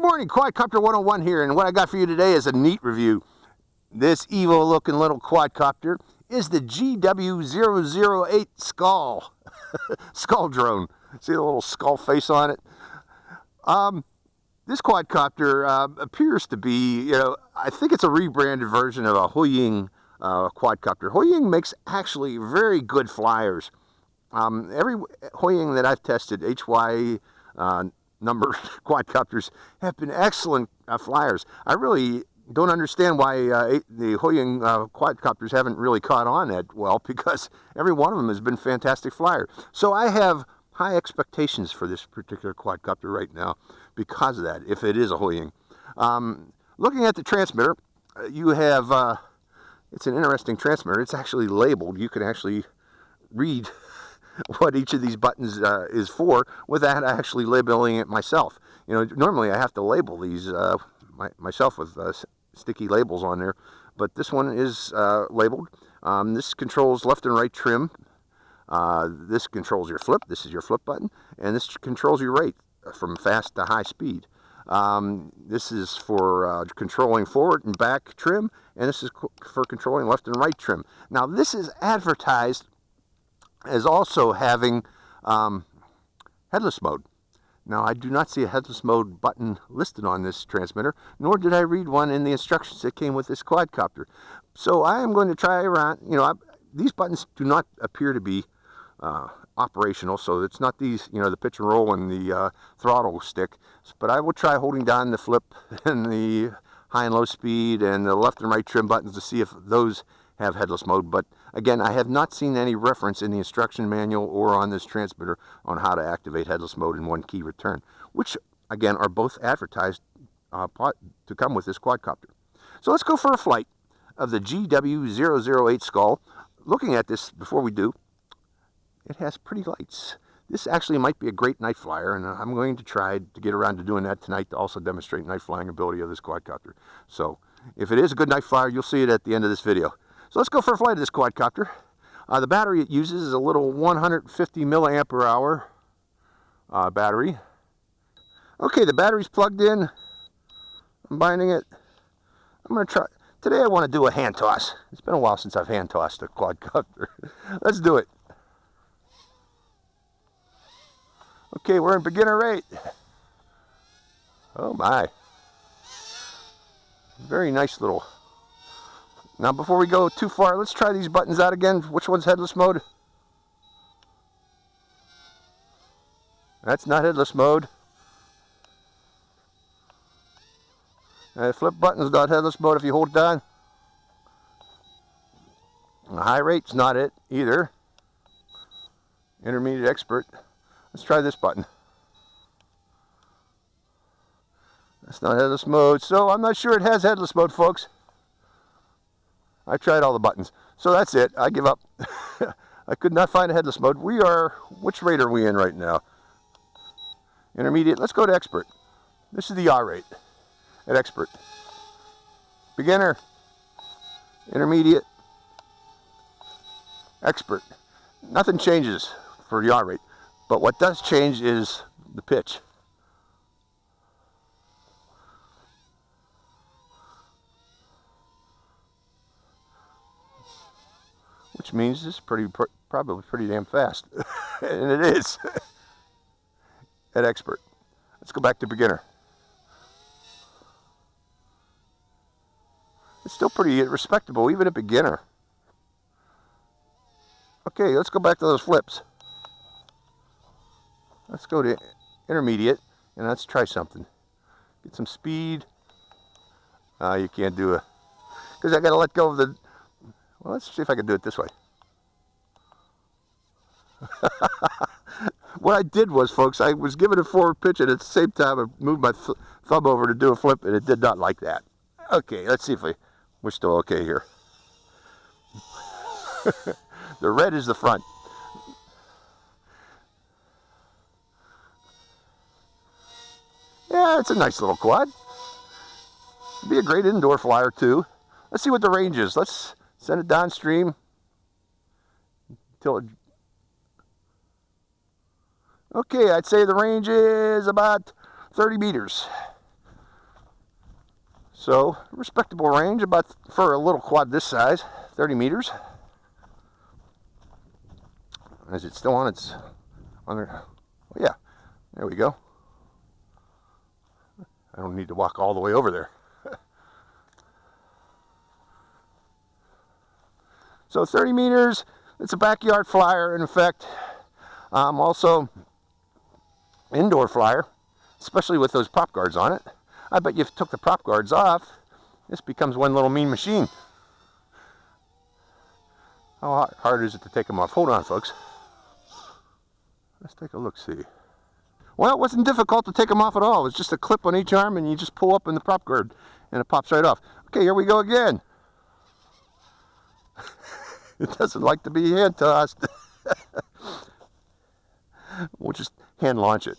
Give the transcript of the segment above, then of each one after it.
morning, Quadcopter 101 here, and what I got for you today is a neat review. This evil looking little quadcopter is the GW008 skull. Skull drone. See the little skull face on it? This quadcopter appears to be, I think it's a rebranded version of a Huiying quadcopter. Huiying makes actually very good flyers. Every Huiying that I've tested, HY number quadcopters, have been excellent flyers. I really don't understand why the Huiying quadcopters haven't really caught on that well, because every one of them has been fantastic flyer. So I have high expectations for this particular quadcopter right now because of that, if it is a Huiying. Looking at the transmitter, you have, it's an interesting transmitter. It's actually labeled. You can actually read what each of these buttons is for without actually labeling it myself. Normally I have to label these myself with sticky labels on there, but this one is labeled. This controls left and right trim. This controls your flip. This is your flip button, and this controls your rate from fast to high speed. This is for controlling forward and back trim, and this is for controlling left and right trim. Now this is advertised as also having headless mode. Now I do not see a headless mode button listed on this transmitter, nor did I read one in the instructions that came with this quadcopter. So I am going to try around, these buttons do not appear to be operational, so it's not these, the pitch and roll and the throttle stick, but I will try holding down the flip and the high and low speed and the left and right trim buttons to see if those have headless mode. But again, I have not seen any reference in the instruction manual or on this transmitter on how to activate headless mode and one key return, which again are both advertised to come with this quadcopter. So let's go for a flight of the GW008 skull. Looking at this before we do, it has pretty lights. This actually might be a great night flyer, and I'm going to try to get around to doing that tonight to also demonstrate night flying ability of this quadcopter. So if it is a good night flyer, you'll see it at the end of this video. So let's go for a flight of this quadcopter. The battery it uses is a little 150 milliamp hour battery. Okay, the battery's plugged in. I'm binding it. I'm going to try. Today I want to do a hand toss. It's been a while since I've hand tossed a quadcopter. Let's do it. Okay, we're in beginner rate. Oh my. Very nice little. Now before we go too far, let's try these buttons out again. Which one's headless mode? That's not headless mode. Flip button's not headless mode if you hold it down. The high rate's not it either. Intermediate expert. Let's try this button. That's not headless mode, so I'm not sure it has headless mode, folks. I tried all the buttons. So that's it. I give up. I could not find a headless mode. Which rate are we in right now? Intermediate. Let's go to expert. This is the yaw rate at expert. Beginner. Intermediate. Expert. Nothing changes for yaw rate. But what does change is the pitch. Which means it's probably pretty damn fast. And it is. At expert. Let's go back to beginner. It's still pretty respectable, even at beginner. Okay, let's go back to those flips. Let's go to intermediate, and let's try something. Get some speed. You can't do it. Because I got to let go of the... Well, let's see if I can do it this way. What I did was, folks, I was giving a forward pitch, and at the same time I moved my thumb over to do a flip, and it did not like that. Okay, let's see if we're still okay here. The red is the front. Yeah, it's a nice little quad. It'd be a great indoor flyer too. Let's see what the range is. Let's send it downstream until it... Okay, I'd say the range is about 30 meters. So, respectable range about for a little quad this size, 30 meters. Is it still on its, on there? Oh yeah, there we go. I don't need to walk all the way over there. So 30 meters, it's a backyard flyer in effect. Also, indoor flyer, especially with those prop guards on it. I bet you if you took the prop guards off, this becomes one little mean machine. How hard is it to take them off? Hold on, folks. Let's take a look-see. Well, it wasn't difficult to take them off at all. It was just a clip on each arm, and you just pull up in the prop guard, and it pops right off. Okay, here we go again. It doesn't like to be hand tossed. We'll just hand launch it.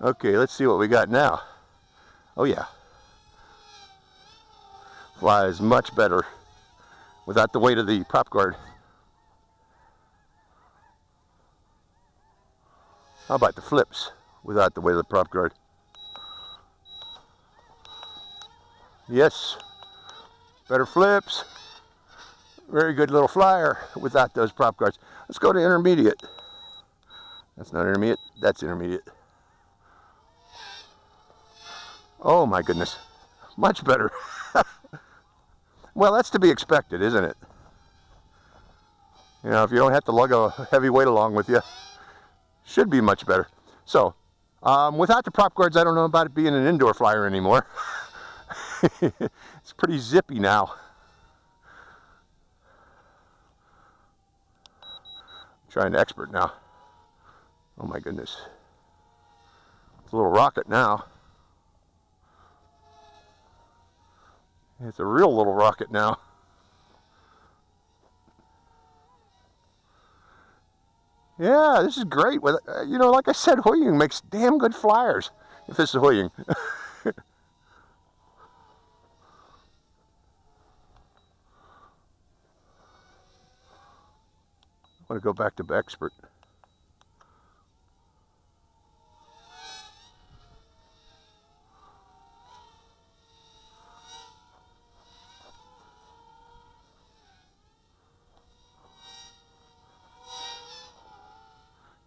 Okay, let's see what we got now. Oh yeah. Flies much better without the weight of the prop guard. How about the flips without the weight of the prop guard? Yes, better flips. Very good little flyer without those prop guards. Let's go to intermediate. That's not intermediate, that's intermediate. Oh my goodness, much better. Well, that's to be expected, isn't it? You know, if you don't have to lug a heavy weight along with you, should be much better. So, without the prop guards, I don't know about it being an indoor flyer anymore. It's pretty zippy now. I'm trying to expert now. Oh my goodness. It's a little rocket now. It's a real little rocket now. Yeah, this is great. With you know, like I said, Huying makes damn good flyers. If this is Huying. I want to go back to expert.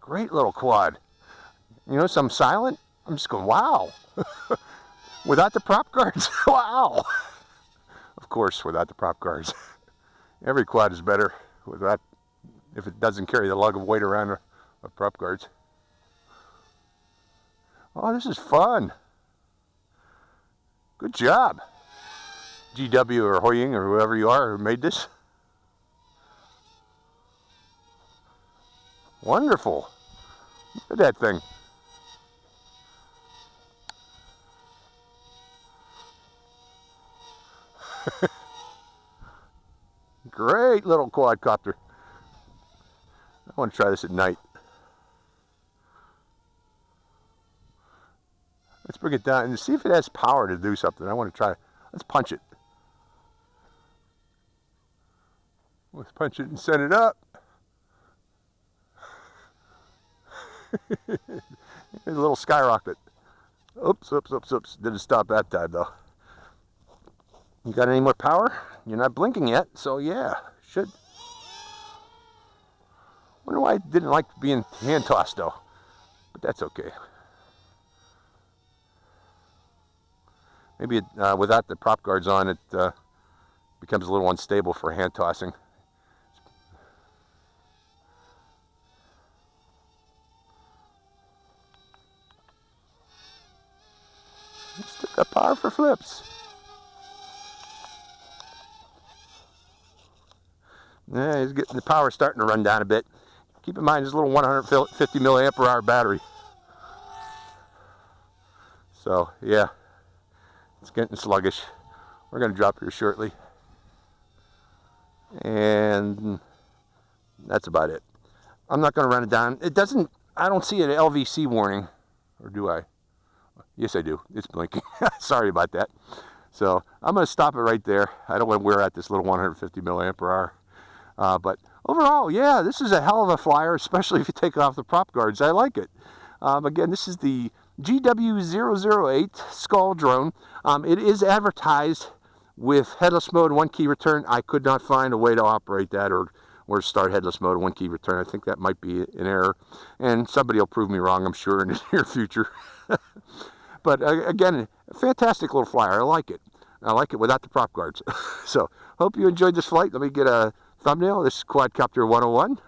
Great little quad. You know, some silent. I'm just going, wow. Without the prop guards, wow. Of course, without the prop guards. Every quad is better without, if it doesn't carry the lug of weight around of prop guards. Oh, this is fun. Good job. GW or Huying or whoever you are who made this. Wonderful. Look at that thing. Great little quadcopter. I want to try this at night. Let's bring it down and see if it has power to do something. I want to try. Let's punch it. Let's punch it and send it up. A little skyrocket. Oops, oops, oops, oops. Didn't stop that time though. You got any more power? You're not blinking yet, so yeah, should. Wonder why I didn't like being hand tossed though, but that's okay. Maybe it, without the prop guards on, it becomes a little unstable for hand tossing. Still got power for flips. Yeah, he's getting the power starting to run down a bit. Keep in mind, this little 150 milliampere hour battery. So yeah, it's getting sluggish. We're going to drop here shortly, and that's about it. I'm not going to run it down. It doesn't. I don't see an LVC warning, or do I? Yes, I do. It's blinking. Sorry about that. So I'm going to stop it right there. I don't want to wear out this little 150 milliampere hour. But overall, yeah, this is a hell of a flyer, especially if you take off the prop guards. I like it. Again, this is the GW008 skull drone. It is advertised with headless mode, one key return. I could not find a way to operate that or start headless mode, one key return. I think that might be an error, and somebody will prove me wrong, I'm sure, in the near future. But again, a fantastic little flyer. I like it. I like it without the prop guards. So, hope you enjoyed this flight. Let me get a thumbnail. This is Quadcopter 101,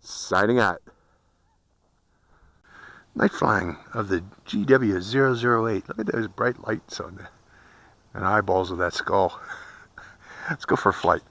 signing out. Night flying of the GW008. Look at those bright lights on the eyeballs of that skull. Let's go for a flight.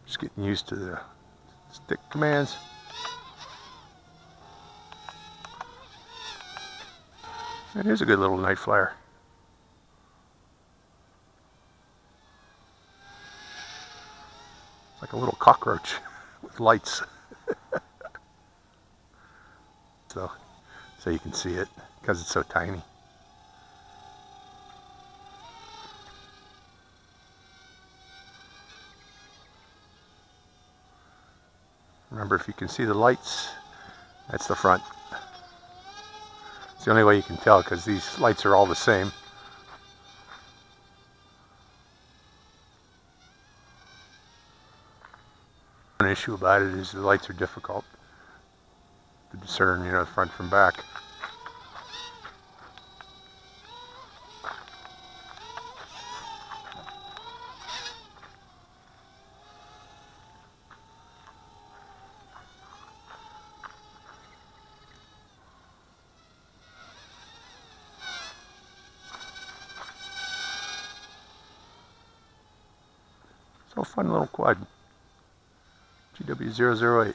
Just getting used to the stick commands. And here's a good little night flyer. It's like a little cockroach with lights. so you can see it because it's so tiny. Remember, if you can see the lights, that's the front. It's the only way you can tell because these lights are all the same. One issue about it is the lights are difficult to discern, the front from back. So fun little quad, GW008.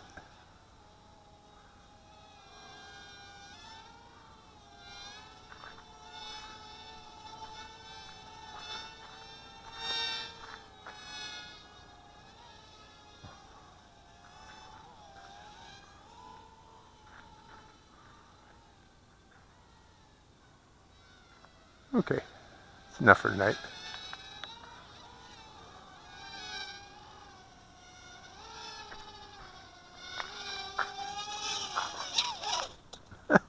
Okay, that's enough for tonight.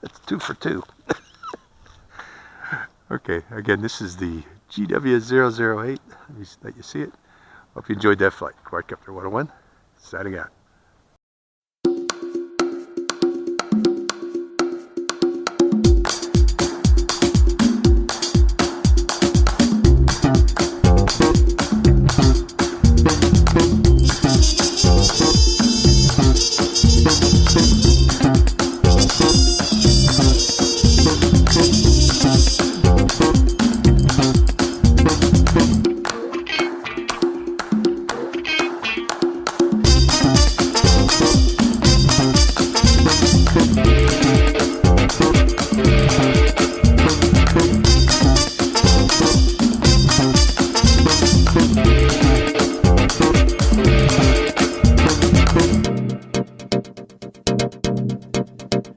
It's 2 for 2. Okay, again, this is the GW008. Let you see it. Hope you enjoyed that flight. Quadcopter 101, signing out.